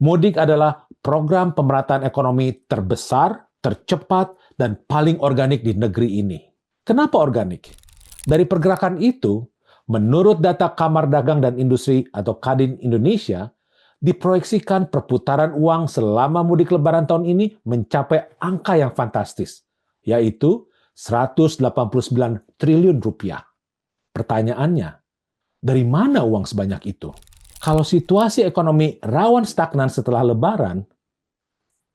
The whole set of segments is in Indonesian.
Mudik adalah program pemerataan ekonomi terbesar, tercepat, dan paling organik di negeri ini. Kenapa organik? Dari pergerakan itu, menurut data Kamar Dagang dan Industri atau Kadin Indonesia, diproyeksikan perputaran uang selama mudik lebaran tahun ini mencapai angka yang fantastis, yaitu 189 triliun rupiah. Pertanyaannya, dari mana uang sebanyak itu? Kalau situasi ekonomi rawan stagnan setelah lebaran,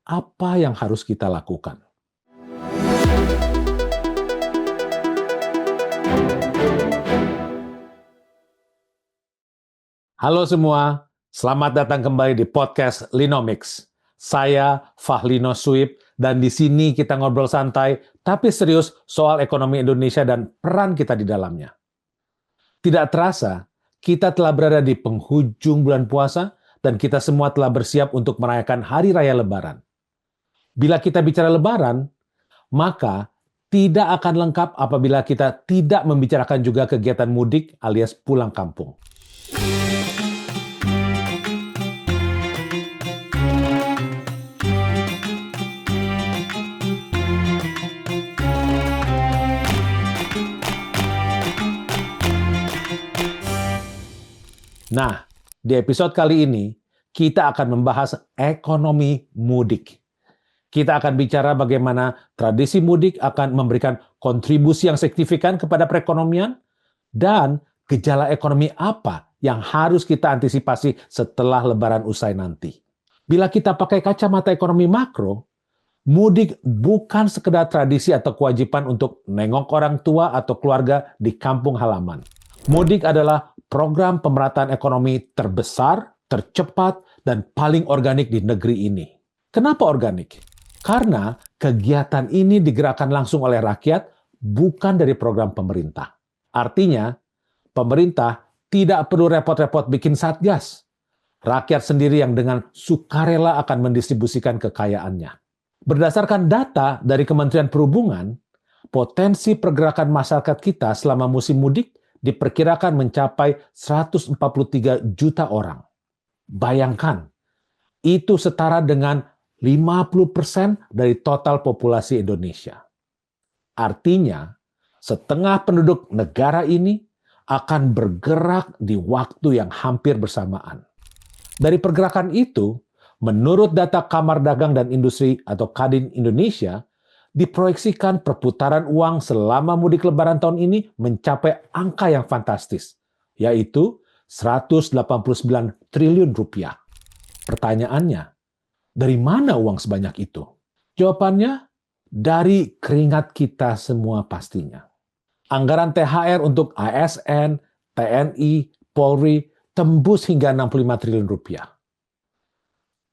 apa yang harus kita lakukan? Halo semua, selamat datang kembali di podcast Linomics. Saya Fahlino Suib, dan di sini kita ngobrol santai tapi serius soal ekonomi Indonesia dan peran kita di dalamnya. Tidak terasa, kita telah berada di penghujung bulan puasa dan kita semua telah bersiap untuk merayakan Hari Raya Lebaran. Bila kita bicara Lebaran, maka tidak akan lengkap apabila kita tidak membicarakan juga kegiatan mudik alias pulang kampung. Nah, di episode kali ini, kita akan membahas ekonomi mudik. Kita akan bicara bagaimana tradisi mudik akan memberikan kontribusi yang signifikan kepada perekonomian dan gejala ekonomi apa yang harus kita antisipasi setelah Lebaran usai nanti. Bila kita pakai kacamata ekonomi makro, mudik bukan sekedar tradisi atau kewajiban untuk nengok orang tua atau keluarga di kampung halaman. Mudik adalah program pemerataan ekonomi terbesar, tercepat, dan paling organik di negeri ini. Kenapa organik? Karena kegiatan ini digerakkan langsung oleh rakyat, bukan dari program pemerintah. Artinya, pemerintah tidak perlu repot-repot bikin satgas. Rakyat sendiri yang dengan sukarela akan mendistribusikan kekayaannya. Berdasarkan data dari Kementerian Perhubungan, potensi pergerakan masyarakat kita selama musim mudik diperkirakan mencapai 143 juta orang. Bayangkan, itu setara dengan 50% dari total populasi Indonesia. Artinya, setengah penduduk negara ini akan bergerak di waktu yang hampir bersamaan. Dari pergerakan itu, menurut data Kamar Dagang dan Industri atau Kadin Indonesia, diproyeksikan perputaran uang selama mudik lebaran tahun ini mencapai angka yang fantastis, yaitu 189 triliun rupiah. Pertanyaannya, dari mana uang sebanyak itu? Jawabannya, dari keringat kita semua pastinya. Anggaran THR untuk ASN, TNI, Polri tembus hingga 65 triliun rupiah.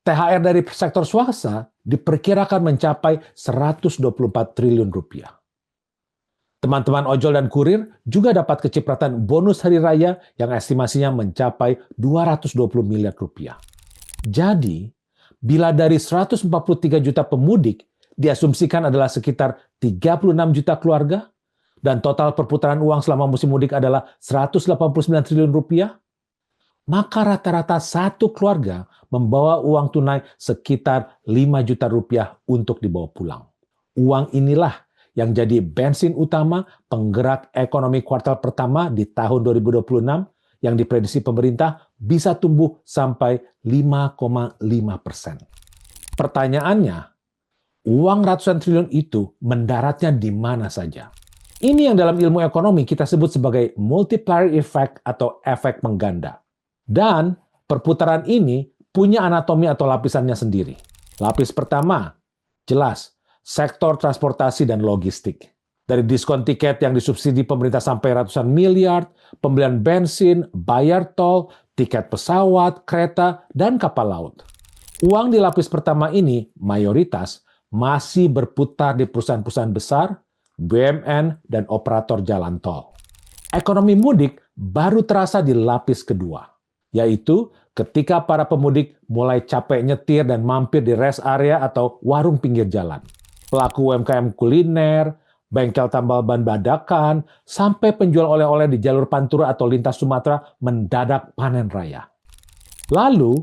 THR dari sektor swasta diperkirakan mencapai 124 triliun rupiah. Teman-teman ojol dan kurir juga dapat kecipratan bonus hari raya yang estimasinya mencapai 220 miliar rupiah. Jadi, bila dari 143 juta pemudik diasumsikan adalah sekitar 36 juta keluarga dan total perputaran uang selama musim mudik adalah 189 triliun rupiah, maka rata-rata satu keluarga membawa uang tunai sekitar 5 juta rupiah untuk dibawa pulang. Uang inilah yang jadi bensin utama penggerak ekonomi kuartal pertama di tahun 2026 yang diprediksi pemerintah bisa tumbuh sampai 5,5%. Pertanyaannya, uang ratusan triliun itu mendaratnya di mana saja? Ini yang dalam ilmu ekonomi kita sebut sebagai multiplier effect atau efek pengganda. Dan perputaran ini punya anatomi atau lapisannya sendiri. Lapis pertama, jelas, sektor transportasi dan logistik. Dari diskon tiket yang disubsidi pemerintah sampai ratusan miliar, pembelian bensin, bayar tol, tiket pesawat, kereta, dan kapal laut. Uang di lapis pertama ini mayoritas masih berputar di perusahaan-perusahaan besar, BUMN, dan operator jalan tol. Ekonomi mudik baru terasa di lapis kedua, yaitu ketika para pemudik mulai capek nyetir dan mampir di rest area atau warung pinggir jalan. Pelaku UMKM kuliner, bengkel tambal ban dadakan, sampai penjual oleh-oleh di jalur Pantura atau lintas Sumatera mendadak panen raya. Lalu,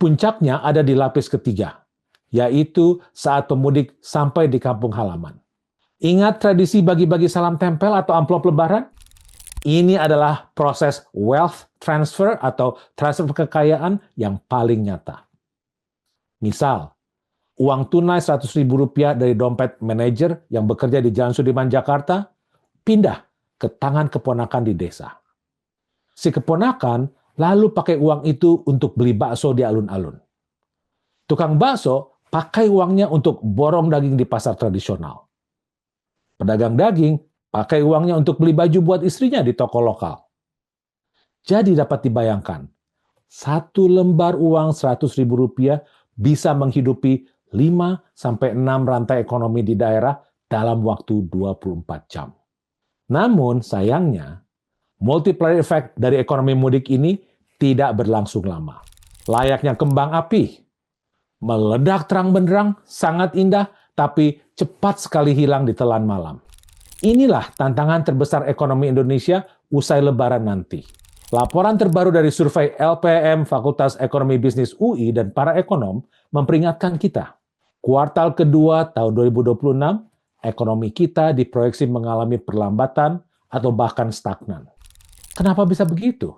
Puncaknya ada di lapis ketiga, yaitu saat pemudik sampai di kampung halaman. Ingat tradisi bagi-bagi salam tempel atau amplop lebaran? Ini adalah proses wealth transfer atau transfer kekayaan yang paling nyata. Misal, uang tunai Rp100.000 dari dompet manajer yang bekerja di Jalan Sudirman, Jakarta, pindah ke tangan keponakan di desa. Si keponakan lalu pakai uang itu untuk beli bakso di alun-alun. Tukang bakso pakai uangnya untuk borong daging di pasar tradisional. Pedagang daging pakai uangnya untuk beli baju buat istrinya di toko lokal. Jadi dapat dibayangkan, satu lembar uang Rp100.000 bisa menghidupi 5-6 rantai ekonomi di daerah dalam waktu 24 jam. Namun sayangnya, multiplier effect dari ekonomi mudik ini tidak berlangsung lama. Layaknya kembang api, meledak terang benderang, sangat indah, tapi cepat sekali hilang di telan malam. Inilah tantangan terbesar ekonomi Indonesia usai Lebaran nanti. Laporan terbaru dari survei LPM Fakultas Ekonomi Bisnis UI dan para ekonom memperingatkan kita. Kuartal kedua tahun 2026, ekonomi kita diproyeksi mengalami perlambatan atau bahkan stagnan. Kenapa bisa begitu?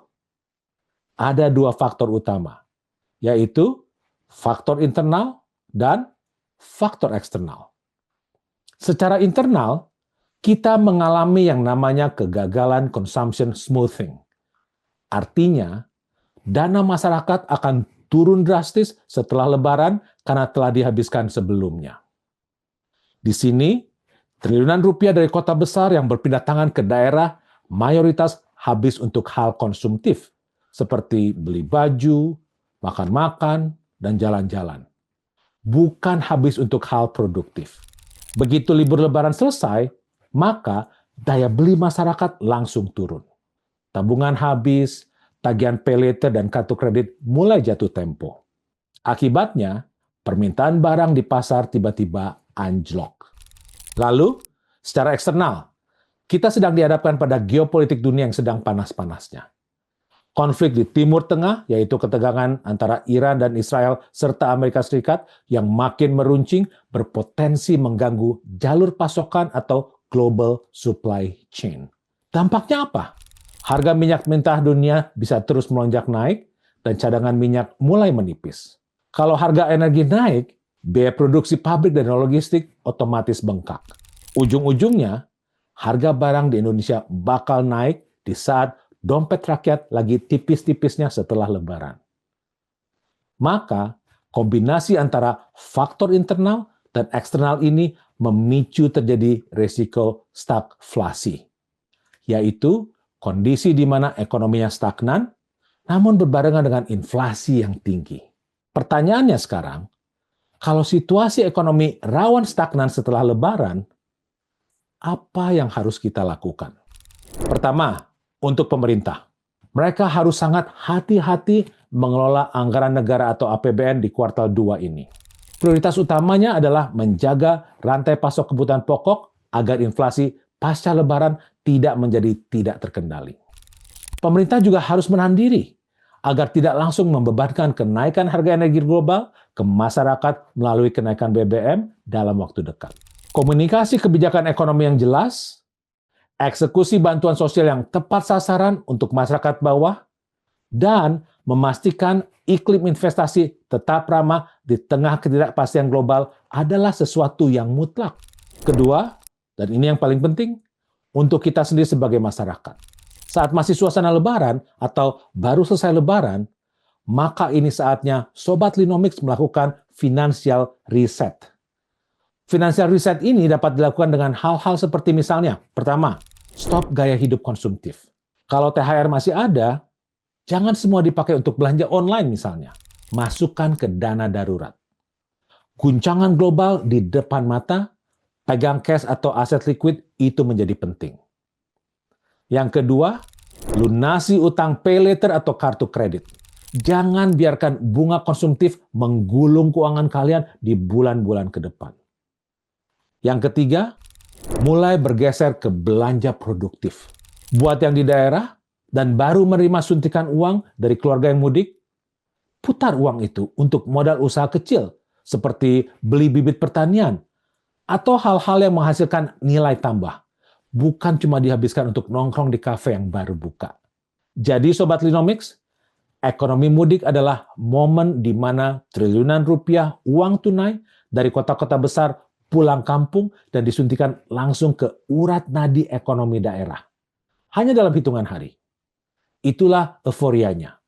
Ada dua faktor utama, yaitu faktor internal dan faktor eksternal. Secara internal, kita mengalami yang namanya kegagalan consumption smoothing. Artinya, dana masyarakat akan turun drastis setelah Lebaran karena telah dihabiskan sebelumnya. Di sini, triliunan rupiah dari kota besar yang berpindah tangan ke daerah mayoritas habis untuk hal konsumtif, seperti beli baju, makan-makan, dan jalan-jalan. Bukan habis untuk hal produktif. Begitu libur Lebaran selesai, maka daya beli masyarakat langsung turun. Tabungan habis, tagihan pay later dan kartu kredit mulai jatuh tempo. Akibatnya, permintaan barang di pasar tiba-tiba anjlok. Lalu, secara eksternal, kita sedang dihadapkan pada geopolitik dunia yang sedang panas-panasnya. Konflik di Timur Tengah, yaitu ketegangan antara Iran dan Israel serta Amerika Serikat yang makin meruncing berpotensi mengganggu jalur pasokan atau global supply chain. Dampaknya apa? Harga minyak mentah dunia bisa terus melonjak naik dan cadangan minyak mulai menipis. Kalau harga energi naik, biaya produksi pabrik dan logistik otomatis bengkak. Ujung-ujungnya, harga barang di Indonesia bakal naik di saat dompet rakyat lagi tipis-tipisnya setelah Lebaran. Maka, kombinasi antara faktor internal dan eksternal ini memicu terjadi risiko stagflasi, yaitu kondisi di mana ekonominya stagnan, namun berbarengan dengan inflasi yang tinggi. Pertanyaannya sekarang, kalau situasi ekonomi rawan stagnan setelah Lebaran, apa yang harus kita lakukan? Pertama, untuk pemerintah. Mereka harus sangat hati-hati mengelola anggaran negara atau APBN di kuartal 2 ini. Prioritas utamanya adalah menjaga rantai pasok kebutuhan pokok agar inflasi pasca Lebaran tidak menjadi tidak terkendali. Pemerintah juga harus menahan diri agar tidak langsung membebankan kenaikan harga energi global ke masyarakat melalui kenaikan BBM dalam waktu dekat. Komunikasi kebijakan ekonomi yang jelas, eksekusi bantuan sosial yang tepat sasaran untuk masyarakat bawah, dan memastikan iklim investasi tetap ramah di tengah ketidakpastian global adalah sesuatu yang mutlak. Kedua, dan ini yang paling penting, untuk kita sendiri sebagai masyarakat. Saat masih suasana Lebaran atau baru selesai Lebaran, maka ini saatnya Sobat Linomics melakukan financial reset. Financial reset ini dapat dilakukan dengan hal-hal seperti misalnya, pertama, stop gaya hidup konsumtif. Kalau THR masih ada, jangan semua dipakai untuk belanja online misalnya. Masukkan ke dana darurat. Guncangan global di depan mata, pegang cash atau aset liquid itu menjadi penting. Yang kedua, lunasi utang pay later atau kartu kredit. Jangan biarkan bunga konsumtif menggulung keuangan kalian di bulan-bulan ke depan. Yang ketiga, mulai bergeser ke belanja produktif. Buat yang di daerah dan baru menerima suntikan uang dari keluarga yang mudik, Putar uang itu untuk modal usaha kecil, seperti beli bibit pertanian, atau hal-hal yang menghasilkan nilai tambah. Bukan cuma dihabiskan untuk nongkrong di kafe yang baru buka. Jadi Sobat Linomics, ekonomi mudik adalah momen di mana triliunan rupiah uang tunai dari kota-kota besar pulang kampung dan disuntikan langsung ke urat nadi ekonomi daerah. Hanya dalam hitungan hari. Itulah euforianya.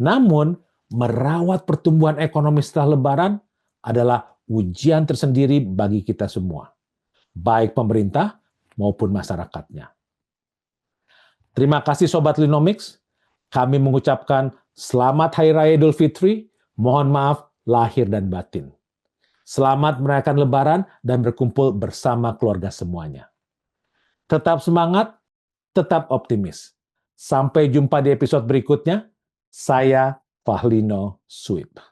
Namun, merawat pertumbuhan ekonomi setelah Lebaran adalah ujian tersendiri bagi kita semua, baik pemerintah maupun masyarakatnya. Terima kasih Sobat Linomics. Kami mengucapkan Selamat Hari Raya Idul Fitri. Mohon maaf lahir dan batin. Selamat merayakan Lebaran dan berkumpul bersama keluarga semuanya. Tetap semangat, tetap optimis. Sampai jumpa di episode berikutnya. Saya Fahlino Suib.